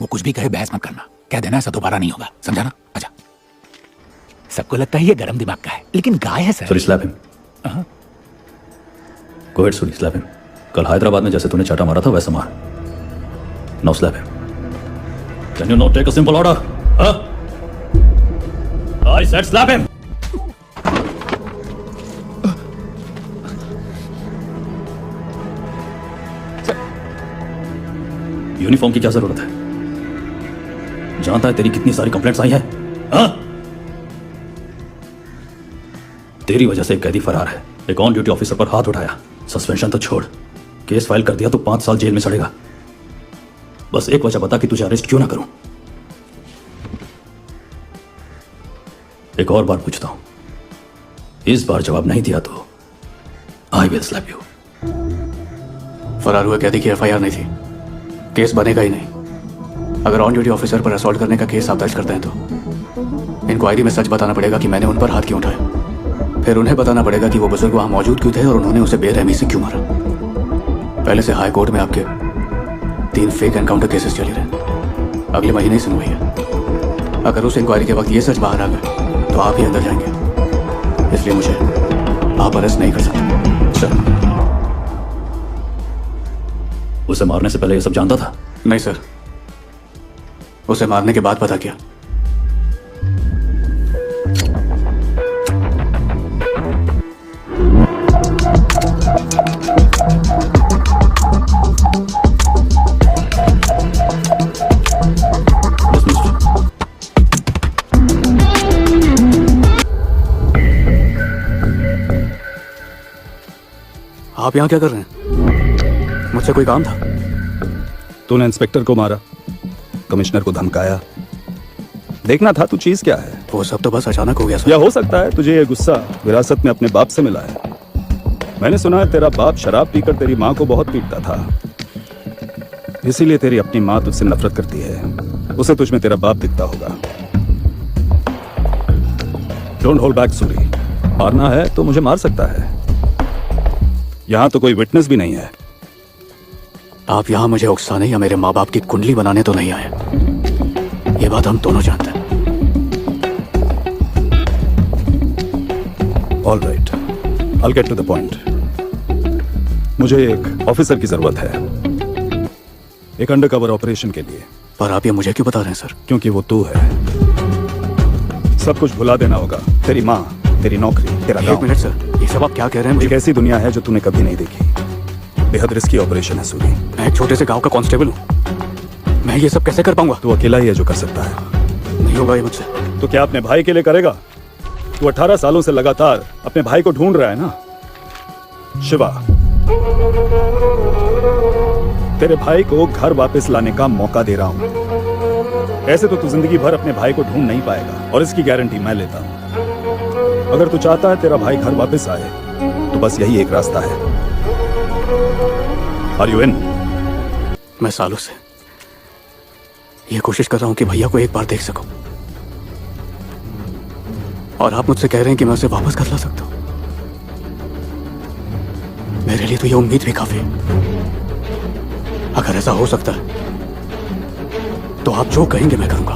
वो कुछ भी कहे बहस मत करना, कह देना ऐसा दोबारा नहीं होगा, समझा ना? आजा। सबको लगता है ये गरम दिमाग का है, लेकिन गाय है sir. Suri slap him. Go ahead Suri, slap him. कल हैदराबाद में जैसे तूने चाटा मारा था वैसा मार। No slap him. Can you not take a simple order? I said slap him. Uniform की क्या जरूरत है? जानता है तेरी कितनी सारी कंप्लेंट्स आई हैं? तेरी वजह से एक कैदी फरार है, एक ऑन ड्यूटी ऑफिसर पर हाथ उठाया, सस्पेंशन तो छोड़, केस फाइल कर दिया तो 5 साल जेल में सड़ेगा। बस एक वजह बता कि तुझे अरेस्ट क्यों ना करूं। एक और बार पूछता हूं, इस बार जवाब नहीं दिया तो आई विल स्लैप यू। फरार हुए कैदी की एफआईआर नहीं थी, केस बनेगा ही नहीं। अगर ऑन ड्यूटी ऑफिसर पर असॉल्ट करने का केस आप दर्ज करते हैं तो इंक्वायरी में सच बताना पड़ेगा कि मैंने उन पर हाथ क्यों उठाए। फिर उन्हें बताना पड़ेगा कि वो बुजुर्ग वहां मौजूद क्यों थे और उन्होंने उसे बेरहमी से क्यों मारा। पहले से हाई कोर्ट में आपके 3 फेक एनकाउंटर केसेस चले रहे, अगले महीने ही सुनवाई है। अगर उस इंक्वायरी के वक्त ये सच बाहर आ गए तो आप ही अंदर जाएंगे, इसलिए मुझे आप अरेस्ट नहीं कर सकते। सर, उसे मारने से पहले ये सब जानता था? नहीं सर, उसे मारने के बाद पता किया। आप यहां क्या कर रहे हैं? मुझसे कोई काम था? तूने इंस्पेक्टर को मारा, कमिश्नर को धमकाया, देखना था तू चीज क्या है। वो सब तो बस अचानक हो गया सर। या हो सकता है तुझे ये गुस्सा विरासत में अपने बाप से मिला है। मैंने सुना है तेरा बाप शराब पीकर तेरी माँ को बहुत पीटता था, इसीलिए तेरी अपनी माँ तुझसे नफरत करती है। उसे तुझ में तेरा बाप दिखता होगा। डोंट होल्ड बैक सूरी, मारना है तो मुझे मार सकता है। यहां तो कोई विटनेस भी नहीं है। आप यहां मुझे उकसाने या मेरे माँ बाप की कुंडली बनाने तो नहीं आए, ये बात हम दोनों जानते हैं। All right, I'll get to the point. मुझे एक ऑफिसर की जरूरत है, एक अंडरकवर ऑपरेशन के लिए। पर आप ये मुझे क्यों बता रहे हैं सर? क्योंकि वो तू है। सब कुछ भुला देना होगा, तेरी माँ, तेरी नौकरी, तेरा गांव। एक मिनट सर, ये सब आप क्या कह रहे हैं? एक ऐसी दुनिया है जो तूने कभी नहीं देखी। बेहद रिस्की ऑपरेशन है सूरी। मैं एक छोटे से गांव का कांस्टेबल हूँ, मैं ये सब कैसे कर पाऊंगा? तू अकेला ही है जो कर सकता है। नहीं होगा ये मुझसे। तो क्या अपने भाई के लिए करेगा? तू 18 सालों से लगातार अपने भाई को ढूंढ रहा है ना। शिवा, तेरे भाई को घर वापस लाने का मौका दे रहा हूं। ऐसे तो तू जिंदगी भर अपने भाई को ढूंढ नहीं पाएगा, और इसकी गारंटी मैं लेता हूं। अगर तू चाहता है तेरा भाई घर वापस आए तो बस यही एक रास्ता है। Are you in? मैं सालों से ये कोशिश कर रहा हूं कि भैया को एक बार देख सकूं, और आप मुझसे कह रहे हैं कि मैं उसे वापस घर ला सकता हूं। मेरे लिए तो ये उम्मीद भी काफी है। अगर ऐसा हो सकता है तो आप जो कहेंगे मैं करूंगा,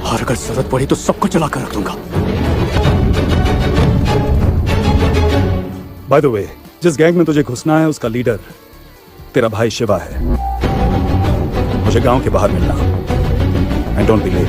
और अगर जरूरत पड़ी तो सबको चला कर रख दूंगा। बाय द वे, जिस गैंग में तुझे घुसना है उसका लीडर तेरा भाई शिवा है। मुझे गांव के बाहर मिलना। And don't be late.